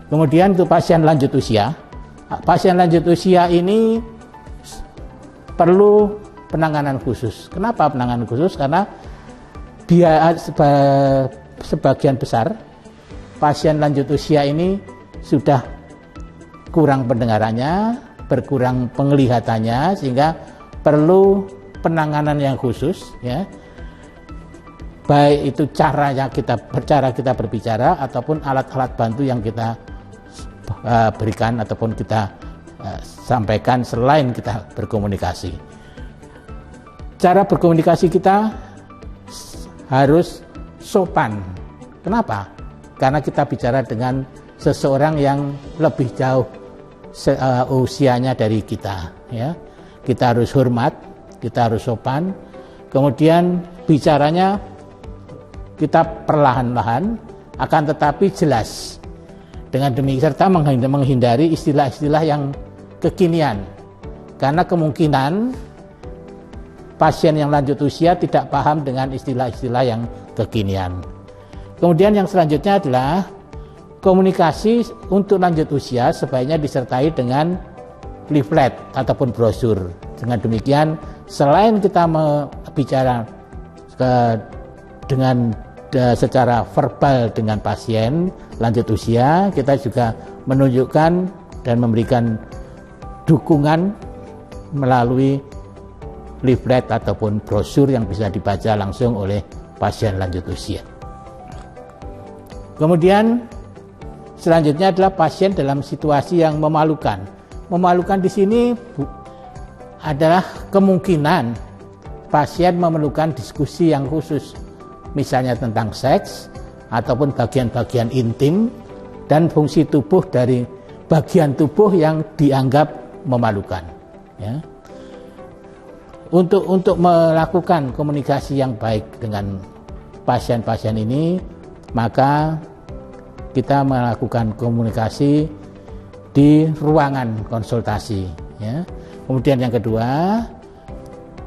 Kemudian untuk pasien lanjut usia. Pasien lanjut usia ini perlu penanganan khusus. Kenapa penanganan khusus? Karena sebagian besar pasien lanjut usia ini sudah kurang pendengarannya, berkurang penglihatannya, sehingga perlu penanganan yang khusus, ya. Baik itu cara kita berbicara ataupun alat-alat bantu yang kita berikan ataupun kita sampaikan selain kita berkomunikasi. Cara berkomunikasi kita harus sopan. Kenapa? Karena kita bicara dengan seseorang yang lebih jauh usianya dari kita, ya. Kita harus hormat, kita harus sopan. Kemudian bicaranya kita perlahan-lahan, akan tetapi jelas. Dengan demikian serta menghindari istilah-istilah yang kekinian. Karena kemungkinan pasien yang lanjut usia tidak paham dengan istilah-istilah yang kekinian. Kemudian yang selanjutnya adalah komunikasi untuk lanjut usia sebaiknya disertai dengan leaflet ataupun brosur. Dengan demikian, selain kita bicara dengan secara verbal dengan pasien lanjut usia, kita juga menunjukkan dan memberikan dukungan melalui leaflet ataupun brosur yang bisa dibaca langsung oleh pasien lanjut usia. Kemudian selanjutnya adalah pasien dalam situasi yang memalukan. Memalukan di sini adalah kemungkinan pasien memerlukan diskusi yang khusus, misalnya tentang seks ataupun bagian-bagian intim dan fungsi tubuh dari bagian tubuh yang dianggap memalukan, ya. Untuk melakukan komunikasi yang baik dengan pasien-pasien ini, maka kita melakukan komunikasi di ruangan konsultasi, ya. Kemudian yang kedua,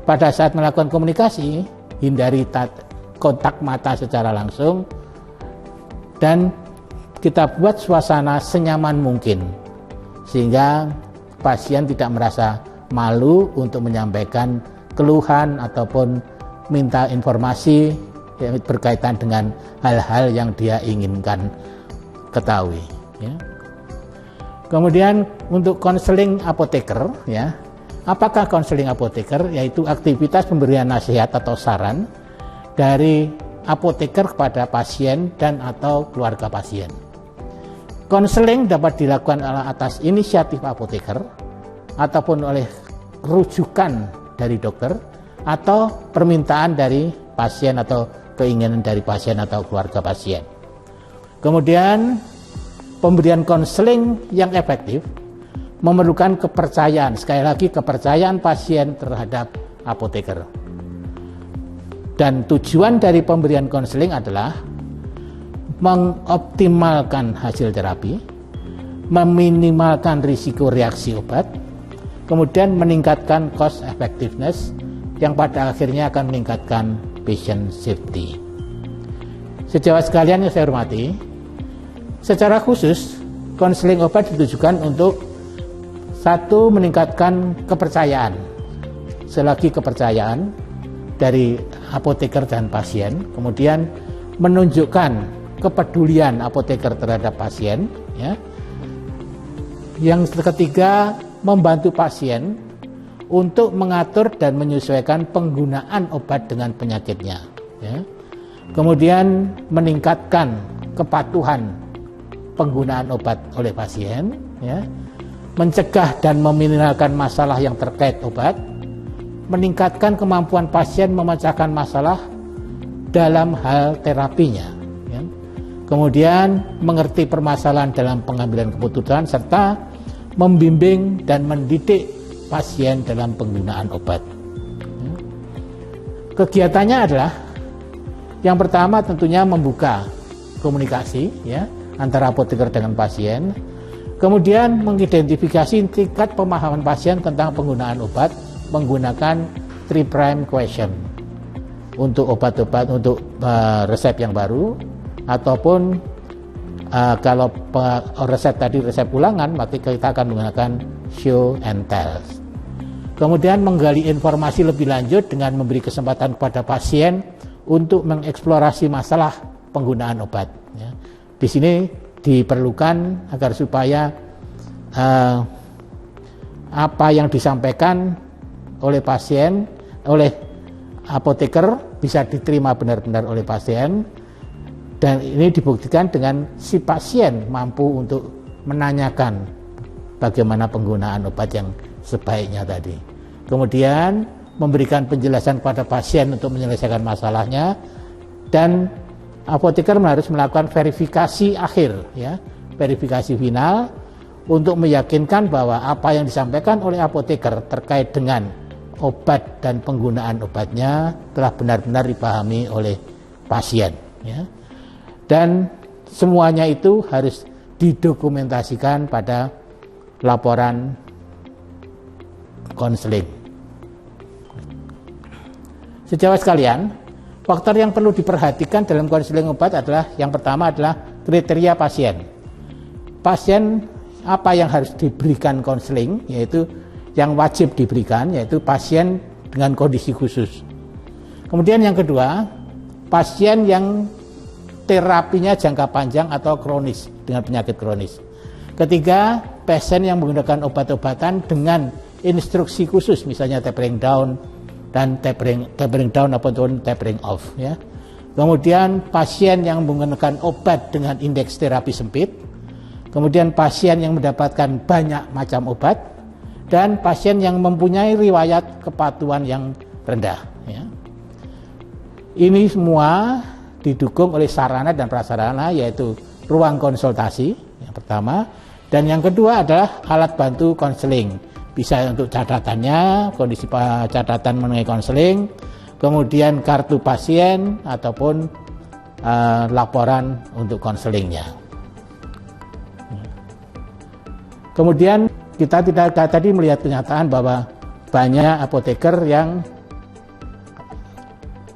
pada saat melakukan komunikasi, hindari kontak mata secara langsung dan kita buat suasana senyaman mungkin sehingga pasien tidak merasa malu untuk menyampaikan keluhan ataupun minta informasi yang berkaitan dengan hal-hal yang dia inginkan ketahui, ya. Kemudian untuk konseling apoteker, ya. Apakah konseling apoteker? Yaitu aktivitas pemberian nasihat atau saran dari apoteker kepada pasien dan atau keluarga pasien. Konseling dapat dilakukan atas inisiatif apoteker ataupun oleh rujukan dari dokter atau permintaan dari pasien atau keinginan dari pasien atau keluarga pasien. Kemudian pemberian konseling yang efektif memerlukan kepercayaan, sekali lagi kepercayaan pasien terhadap apoteker. Dan tujuan dari pemberian konseling adalah mengoptimalkan hasil terapi, meminimalkan risiko reaksi obat, kemudian meningkatkan cost effectiveness yang pada akhirnya akan meningkatkan patient safety. Sejawat sekalian yang saya hormati, secara khusus konseling obat ditujukan untuk satu, meningkatkan kepercayaan. Selagi kepercayaan dari apoteker dan pasien, kemudian menunjukkan kepedulian apoteker terhadap pasien, ya. Yang ketiga, membantu pasien untuk mengatur dan menyesuaikan penggunaan obat dengan penyakitnya, ya. Kemudian meningkatkan kepatuhan penggunaan obat oleh pasien, ya. Mencegah dan meminimalkan masalah yang terkait obat, meningkatkan kemampuan pasien memecahkan masalah dalam hal terapinya, ya. Kemudian mengerti permasalahan dalam pengambilan keputusan serta membimbing dan mendidik pasien dalam penggunaan obat, ya. Kegiatannya adalah yang pertama tentunya membuka komunikasi, ya, antara apoteker dengan pasien. Kemudian mengidentifikasi tingkat pemahaman pasien tentang penggunaan obat menggunakan 3' question untuk obat-obat untuk resep yang baru ataupun Kalau resep tadi resep ulangan, maka kita akan menggunakan show and tell. Kemudian menggali informasi lebih lanjut dengan memberi kesempatan kepada pasien untuk mengeksplorasi masalah penggunaan obat. Ya. Di sini diperlukan agar supaya apa yang disampaikan oleh pasien, oleh apoteker bisa diterima benar-benar oleh pasien, dan ini dibuktikan dengan si pasien mampu untuk menanyakan bagaimana penggunaan obat yang sebaiknya tadi. Kemudian memberikan penjelasan kepada pasien untuk menyelesaikan masalahnya, dan apoteker harus melakukan verifikasi akhir, ya, verifikasi final untuk meyakinkan bahwa apa yang disampaikan oleh apoteker terkait dengan obat dan penggunaan obatnya telah benar-benar dipahami oleh pasien, ya. Dan semuanya itu harus didokumentasikan pada laporan konseling. Sejawat sekalian, faktor yang perlu diperhatikan dalam konseling obat adalah yang pertama adalah kriteria pasien. Pasien apa yang harus diberikan konseling, yaitu yang wajib diberikan, yaitu pasien dengan kondisi khusus. Kemudian yang kedua, pasien yang terapinya jangka panjang atau kronis dengan penyakit kronis. Ketiga, pasien yang menggunakan obat-obatan dengan instruksi khusus, misalnya tapering down dan tapering down ataupun tapering off, ya. Kemudian pasien yang menggunakan obat dengan indeks terapi sempit. Kemudian pasien yang mendapatkan banyak macam obat, dan pasien yang mempunyai riwayat kepatuhan yang rendah, ya. Ini semua didukung oleh sarana dan prasarana, yaitu ruang konsultasi yang pertama, dan yang kedua adalah alat bantu konseling, bisa untuk catatannya, kondisi catatan mengenai konseling, kemudian kartu pasien ataupun laporan untuk konselingnya. Kemudian kita tidak tadi melihat kenyataan bahwa banyak apoteker yang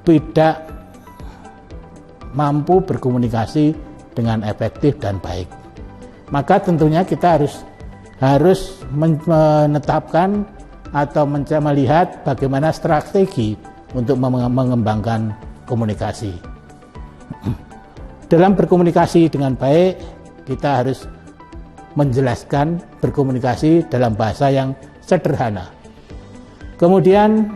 tidak mampu berkomunikasi dengan efektif dan baik. Maka tentunya kita harus menetapkan atau melihat bagaimana strategi untuk mengembangkan komunikasi. Dalam berkomunikasi dengan baik, kita harus menjelaskan berkomunikasi dalam bahasa yang sederhana. Kemudian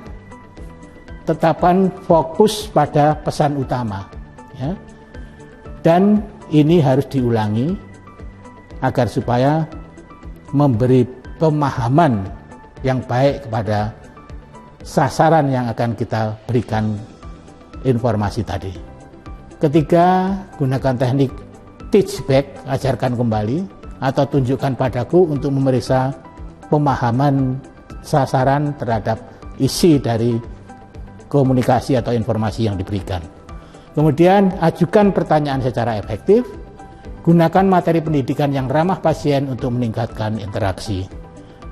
tetapkan fokus pada pesan utama, ya. Dan ini harus diulangi agar supaya memberi pemahaman yang baik kepada sasaran yang akan kita berikan informasi tadi. Ketiga, gunakan teknik teach back, ajarkan kembali, atau tunjukkan padaku untuk memeriksa pemahaman sasaran terhadap isi dari komunikasi atau informasi yang diberikan. Kemudian, ajukan pertanyaan secara efektif, gunakan materi pendidikan yang ramah pasien untuk meningkatkan interaksi.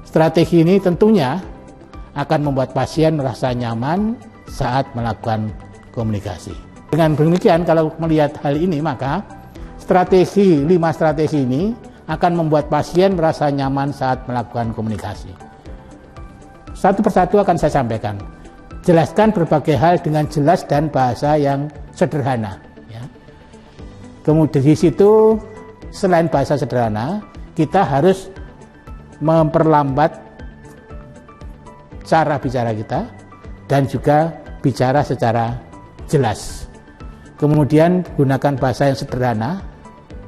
Strategi ini tentunya akan membuat pasien merasa nyaman saat melakukan komunikasi. Dengan demikian, kalau melihat hal ini, maka 5 strategi ini akan membuat pasien merasa nyaman saat melakukan komunikasi. Satu persatu akan saya sampaikan. Jelaskan berbagai hal dengan jelas dan bahasa yang sederhana, ya. Kemudian di situ, selain bahasa sederhana, kita harus memperlambat cara bicara kita dan juga bicara secara jelas. Kemudian gunakan bahasa yang sederhana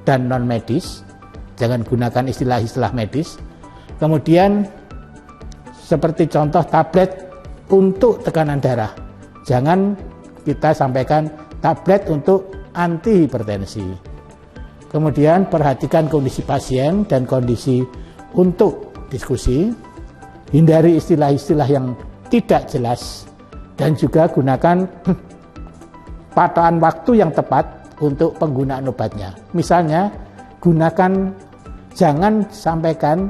dan non medis, jangan gunakan istilah-istilah medis. Kemudian seperti contoh tablet untuk tekanan darah, jangan kita sampaikan tablet untuk anti hipertensi. Kemudian perhatikan kondisi pasien dan kondisi untuk diskusi, hindari istilah-istilah yang tidak jelas, dan juga gunakan patokan waktu yang tepat untuk penggunaan obatnya. Misalnya, jangan sampaikan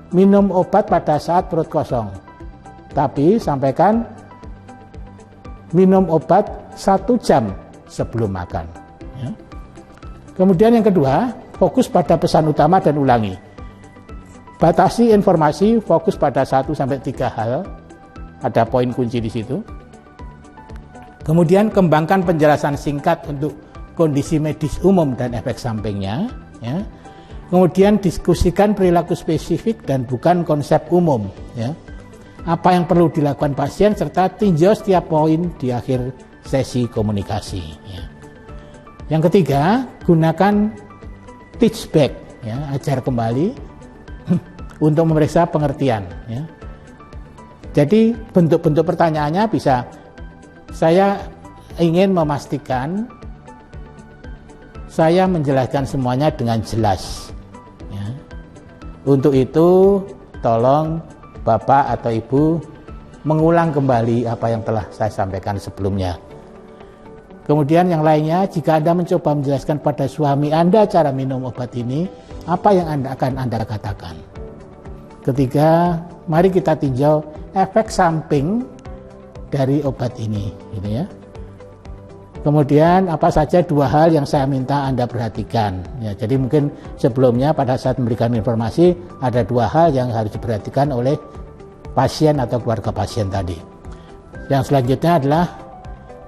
minum obat pada saat perut kosong, tapi sampaikan minum obat 1 jam sebelum makan, ya. Kemudian yang kedua, fokus pada pesan utama dan ulangi. Batasi informasi, fokus pada 1-3 hal. Ada poin kunci di situ. Kemudian kembangkan penjelasan singkat untuk kondisi medis umum dan efek sampingnya. Ya. Kemudian diskusikan perilaku spesifik dan bukan konsep umum. Ya. Apa yang perlu dilakukan pasien serta tinjau setiap poin di akhir sesi komunikasi. Ya. Yang ketiga, gunakan teach back, ya, ajar kembali untuk memeriksa pengertian. Ya. Jadi bentuk-bentuk pertanyaannya bisa, saya ingin memastikan saya menjelaskan semuanya dengan jelas. Ya. Untuk itu tolong Bapak atau Ibu mengulang kembali apa yang telah saya sampaikan sebelumnya. Kemudian yang lainnya, jika Anda mencoba menjelaskan pada suami Anda cara minum obat ini, apa yang Anda katakan? Ketiga, mari kita tinjau efek samping dari obat ini, gitu ya. Kemudian apa saja 2 hal yang saya minta Anda perhatikan. Ya, jadi mungkin sebelumnya pada saat memberikan informasi ada 2 hal yang harus diperhatikan oleh pasien atau keluarga pasien tadi. Yang selanjutnya adalah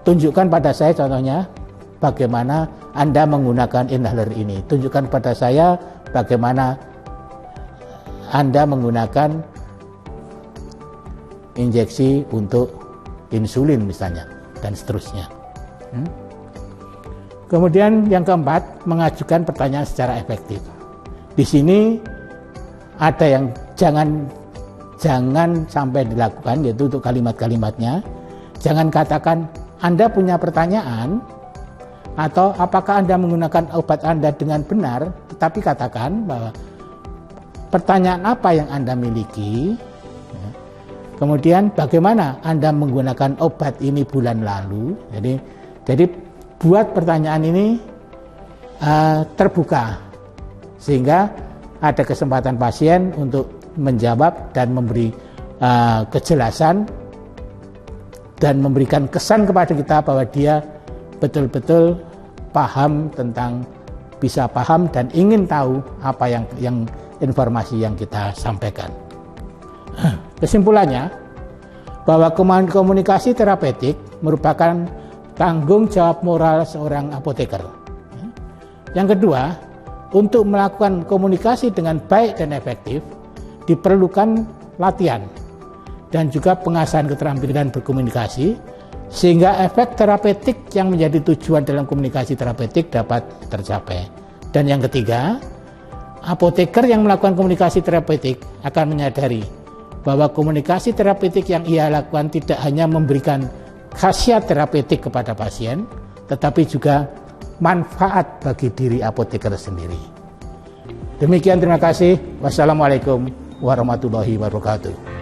tunjukkan pada saya contohnya bagaimana Anda menggunakan inhaler ini. Tunjukkan pada saya bagaimana Anda menggunakan injeksi untuk insulin misalnya, dan seterusnya. Kemudian yang keempat, mengajukan pertanyaan secara efektif. Di sini ada yang jangan sampai dilakukan, yaitu untuk kalimat-kalimatnya. Jangan katakan Anda punya pertanyaan atau apakah Anda menggunakan obat Anda dengan benar, tetapi katakan bahwa pertanyaan apa yang Anda miliki. Kemudian bagaimana Anda menggunakan obat ini bulan lalu. Jadi buat pertanyaan ini terbuka sehingga ada kesempatan pasien untuk menjawab dan memberi kejelasan dan memberikan kesan kepada kita bahwa dia betul-betul bisa paham dan ingin tahu apa yang informasi yang kita sampaikan. Kesimpulannya, bahwa komunikasi terapeutik merupakan tanggung jawab moral seorang apoteker. Yang kedua, untuk melakukan komunikasi dengan baik dan efektif diperlukan latihan dan juga pengasahan keterampilan berkomunikasi sehingga efek terapeutik yang menjadi tujuan dalam komunikasi terapeutik dapat tercapai. Dan yang ketiga, apoteker yang melakukan komunikasi terapeutik akan menyadari bahwa komunikasi terapeutik yang ia lakukan tidak hanya memberikan khasiat terapeutik kepada pasien, tetapi juga manfaat bagi diri apoteker sendiri. Demikian, terima kasih. Wassalamualaikum warahmatullahi wabarakatuh.